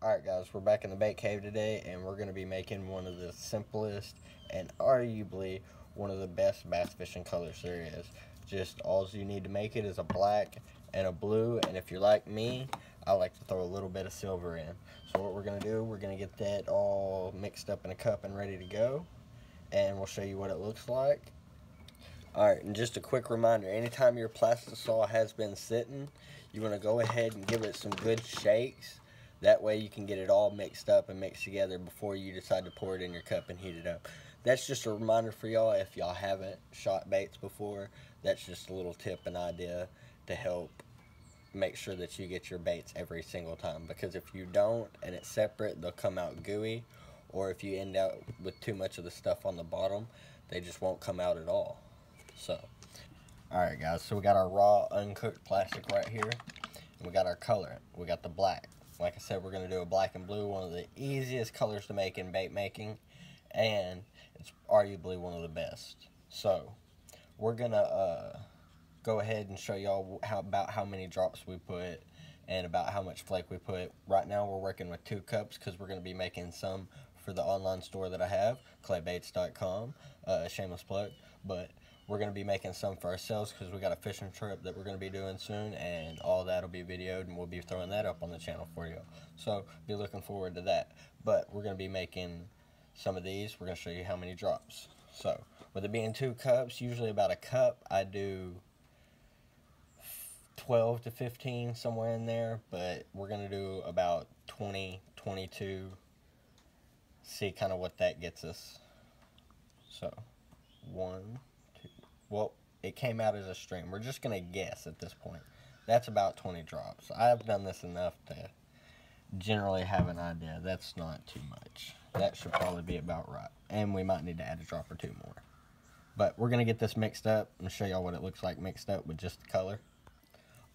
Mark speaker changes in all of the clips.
Speaker 1: Alright guys, we're back in the bait cave today and we're going to be making one of the simplest and arguably one of the best bass fishing colors there is. Just all you need to make it is a black and a blue, and if you're like me, I like to throw a little bit of silver in. So what we're going to do, we're going to get that all mixed up in a cup and ready to go, and we'll show you what it looks like. Alright, and just a quick reminder, anytime your plastisol has been sitting, you want to go ahead and give it some good shakes. That way you can get it all mixed up and mixed together before you decide to pour it in your cup and heat it up. That's just a reminder for y'all if y'all haven't shot baits before. That's just a little tip and idea to help make sure that you get your baits every single time. Because if you don't and it's separate, they'll come out gooey. Or if you end up with too much of the stuff on the bottom, they just won't come out at all. So, alright guys, so we got our raw uncooked plastic right here. And we got our colorant. We got the black. Like I said, we're going to do a black and blue, one of the easiest colors to make in bait making, and it's arguably one of the best. So, we're going to go ahead and show y'all about how many drops we put and about how much flake we put. Right now, we're working with 2 cups because we're going to be making some for the online store that I have, claybaits.com, shameless plug, but we're going to be making some for ourselves because we got a fishing trip that we're going to be doing soon, and all that will be videoed, and we'll be throwing that up on the channel for you. So, be looking forward to that. But we're going to be making some of these. We're going to show you how many drops. So, with it being 2 cups, usually about a cup, I do 12 to 15, somewhere in there, but we're going to do about 20, 22, see kind of what that gets us. So, 1, 2, well, it came out as a stream. We're just going to guess at this point. That's about 20 drops. I've done this enough to generally have an idea. That's not too much. That should probably be about right. And we might need to add a drop or 2 more. But we're going to get this mixed up and show y'all what it looks like mixed up with just the color.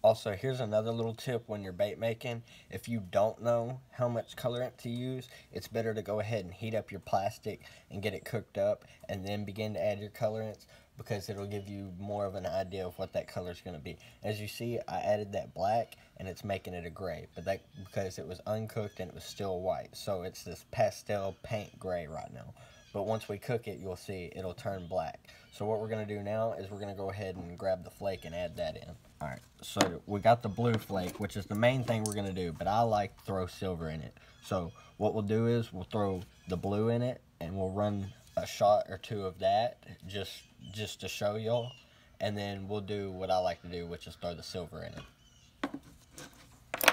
Speaker 1: Also, here's another little tip when you're bait making. If you don't know how much colorant to use, it's better to go ahead and heat up your plastic and get it cooked up and then begin to add your colorants, because it'll give you more of an idea of what that color is going to be. As you see, I added that black and it's making it a gray, but that because it was uncooked and it was still white. So it's this pastel paint gray right now. But once we cook it, you'll see it'll turn black. So what we're going to do now is we're going to go ahead and grab the flake and add that in. Alright, so we got the blue flake, which is the main thing we're going to do, but I like to throw silver in it. So what we'll do is we'll throw the blue in it, and we'll run a shot or 2 of that just to show y'all, and then we'll do what I like to do, which is throw the silver in it.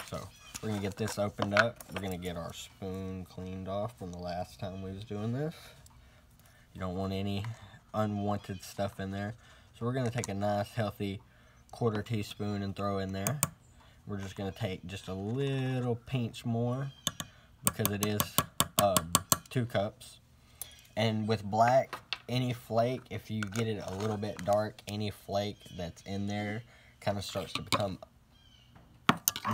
Speaker 1: So we're going to get this opened up. We're going to get our spoon cleaned off from the last time we was doing this. You don't want any unwanted stuff in there. So we're going to take a nice healthy 1/4 teaspoon and throw in there. We're just going to take just a little pinch more because it is 2 cups. And with black, any flake, if you get it a little bit dark, any flake that's in there kind of starts to become,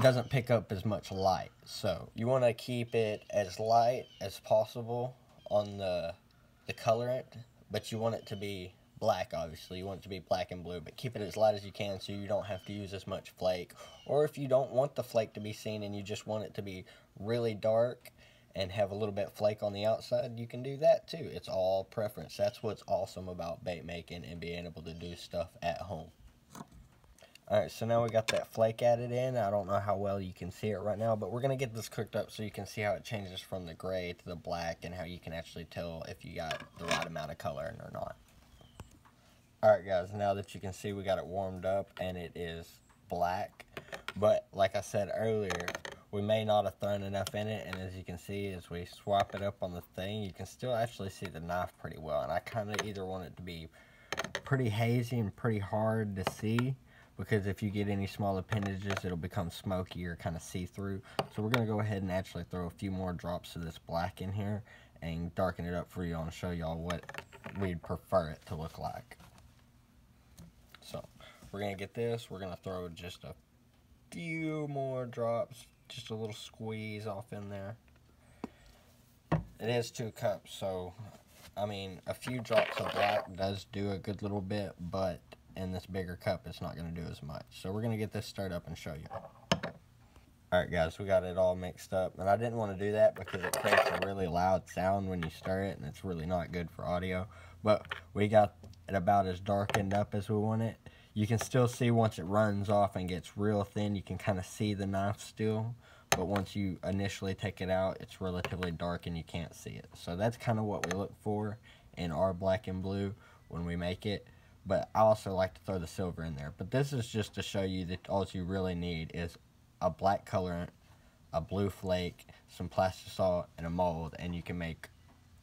Speaker 1: doesn't pick up as much light. So you want to keep it as light as possible on the colorant, but you want it to be black, obviously. You want it to be black and blue, but keep it as light as you can so you don't have to use as much flake. Or if you don't want the flake to be seen and you just want it to be really dark and have a little bit of flake on the outside, you can do that too. It's all preference. That's what's awesome about bait making and being able to do stuff at home. Alright, so now we got that flake added in. I don't know how well you can see it right now, but we're going to get this cooked up so you can see how it changes from the gray to the black and how you can actually tell if you got the right amount of color in or not. Alright guys, now that you can see we got it warmed up and it is black, but like I said earlier, we may not have thrown enough in it, and as you can see, as we swap it up on the thing, you can still actually see the knife pretty well, and I kind of either want it to be pretty hazy and pretty hard to see, because if you get any small appendages, it'll become smoky or kind of see-through. So we're going to go ahead and actually throw a few more drops of this black in here and darken it up for y'all and show y'all what we'd prefer it to look like. So we're going to get this. We're going to throw just a few more drops, just a little squeeze off in there. It is 2 cups, so I mean, a few drops of black does do a good little bit, but in this bigger cup, it's not going to do as much. So we're going to get this stirred up and show you. Alright guys, we got it all mixed up, and I didn't want to do that because it creates a really loud sound when you stir it, and it's really not good for audio. But we got it about as darkened up as we want it. You can still see once it runs off and gets real thin, you can kind of see the knife still. But once you initially take it out, it's relatively dark and you can't see it. So that's kind of what we look for in our black and blue when we make it. But I also like to throw the silver in there. But this is just to show you that all you really need is a black colorant, a blue flake, some plastisol, and a mold, and you can make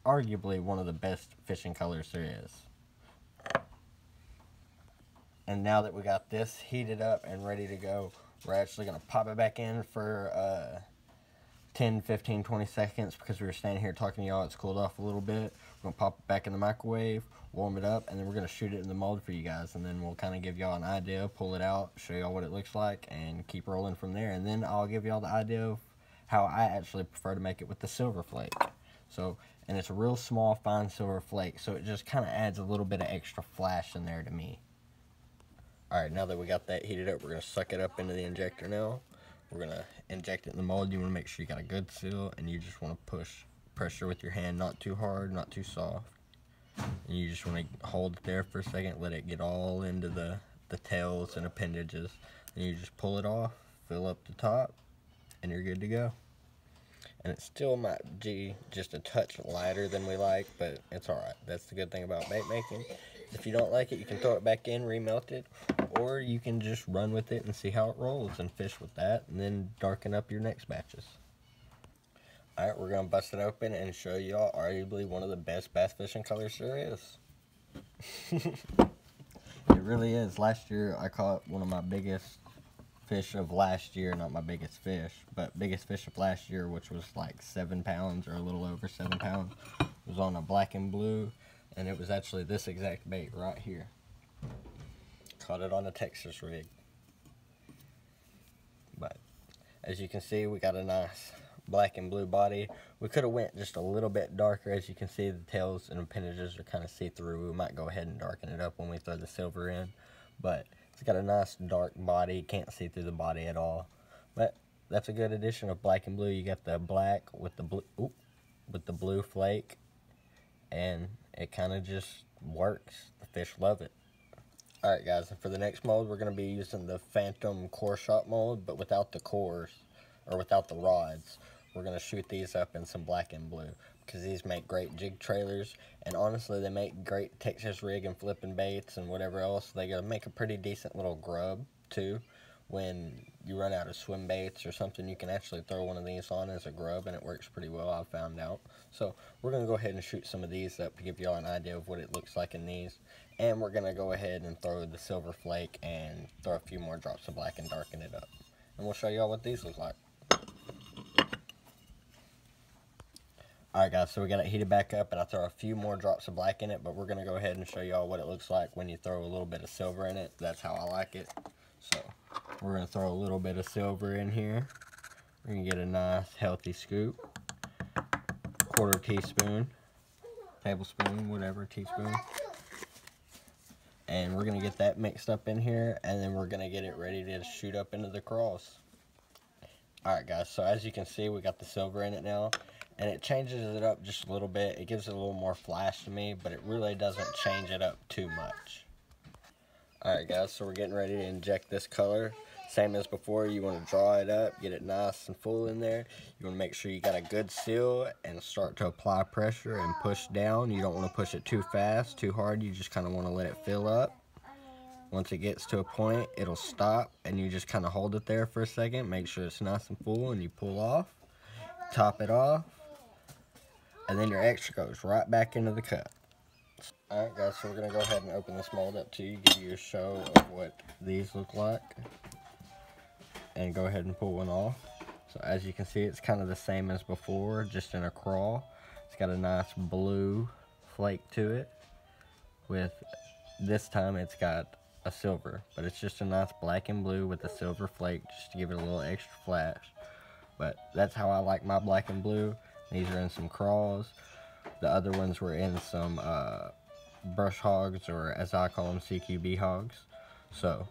Speaker 1: arguably one of the best fishing colors there is. And now that we got this heated up and ready to go, we're actually going to pop it back in for 10, 15, 20 seconds because we were standing here talking to y'all. It's cooled off a little bit. We're going to pop it back in the microwave, warm it up, and then we're going to shoot it in the mold for you guys. And then we'll kind of give y'all an idea, pull it out, show y'all what it looks like, and keep rolling from there. And then I'll give y'all the idea of how I actually prefer to make it with the silver flake. So, and it's a real small, fine silver flake, so it just kind of adds a little bit of extra flash in there to me. Alright, now that we got that heated up, we're going to suck it up into the injector now. We're going to inject it in the mold. You want to make sure you got a good seal, and you just want to push pressure with your hand, not too hard, not too soft. And you just want to hold it there for a second, let it get all into the tails and appendages. And you just pull it off, fill up the top, and you're good to go. And it still might be just a touch lighter than we like, but it's alright. That's the good thing about bait making. If you don't like it, you can throw it back in, remelt it, or you can just run with it and see how it rolls and fish with that, and then darken up your next batches. Alright, we're going to bust it open and show y'all arguably one of the best bass fishing colors there is. It really is. Last year, I caught one of my biggest fish of last year, not my biggest fish, but biggest fish of last year, which was like 7 pounds or a little over 7 pounds. It was on a black and blue, and it was actually this exact bait right here. Caught it on a Texas rig. But as you can see, we got a nice black and blue body. We could have went just a little bit darker. As you can see, the tails and appendages are kind of see-through. We might go ahead and darken it up when we throw the silver in, but it's got a nice dark body. Can't see through the body at all. But that's a good addition of black and blue. You got the black with the blue flake, and it kind of just works. The fish love it. Alright guys, and for the next mold, we're going to be using the Phantom core shot mold, but without the cores, or without the rods. We're going to shoot these up in some black and blue, because these make great jig trailers, and honestly, they make great Texas rig and flipping baits and whatever else. They gotta make a pretty decent little grub, too. When you run out of swim baits or something, you can actually throw one of these on as a grub, and it works pretty well, I've found out. So, we're going to go ahead and shoot some of these up to give y'all an idea of what it looks like in these. And we're going to go ahead and throw the silver flake and throw a few more drops of black and darken it up. And we'll show y'all what these look like. Alright guys, so we got it heated back up, and I throw a few more drops of black in it, but we're going to go ahead and show y'all what it looks like when you throw a little bit of silver in it. That's how I like it. So, we're going to throw a little bit of silver in here. We're going to get a nice healthy scoop. Quarter teaspoon, tablespoon, whatever, teaspoon. And we're going to get that mixed up in here, and then we're going to get it ready to shoot up into the crawls. Alright guys, so as you can see, we got the silver in it now. And it changes it up just a little bit. It gives it a little more flash to me, but it really doesn't change it up too much. Alright guys, so we're getting ready to inject this color. Same as before, you want to draw it up, get it nice and full in there. You want to make sure you got a good seal and start to apply pressure and push down. You don't want to push it too fast, too hard. You just kind of want to let it fill up. Once it gets to a point, it'll stop, and you just kind of hold it there for a second. Make sure it's nice and full, and you pull off. Top it off. And then your extra goes right back into the cup. Alright guys, so we're going to go ahead and open this mold up to you, give you a show of what these look like. And go ahead and pull one off. So as you can see, it's kind of the same as before, just in a crawl. It's got a nice blue flake to it. With this time it's got a silver, but it's just a nice black and blue with a silver flake just to give it a little extra flash. But that's how I like my black and blue. These are in some crawls. The other ones were in some brush hogs, or as I call them, CQB hogs. So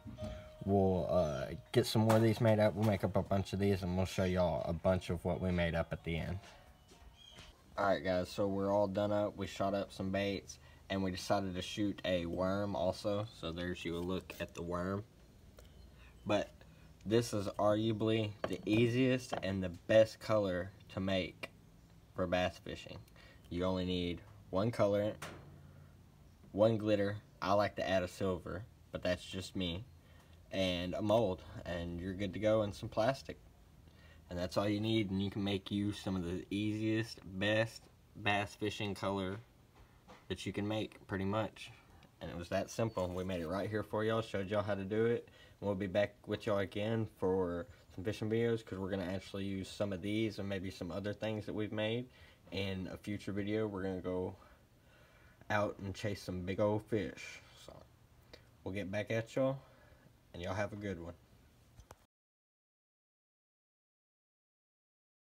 Speaker 1: we'll get some more of these made up. We'll make up a bunch of these, and we'll show y'all a bunch of what we made up at the end. Alright guys, so we're all done up. We shot up some baits, and we decided to shoot a worm also. So there's you a look at the worm. But this is arguably the easiest and the best color to make for bass fishing. You only need one colorant, one glitter. I like to add a silver, but that's just me, and a mold, and you're good to go, and some plastic. And that's all you need, and you can make you some of the easiest, best bass fishing color that you can make, pretty much. And it was that simple. We made it right here for y'all, showed y'all how to do it. And we'll be back with y'all again for some fishing videos, because we're going to actually use some of these and maybe some other things that we've made. In a future video, we're going to go out and chase some big old fish. So we'll get back at y'all, and y'all have a good one.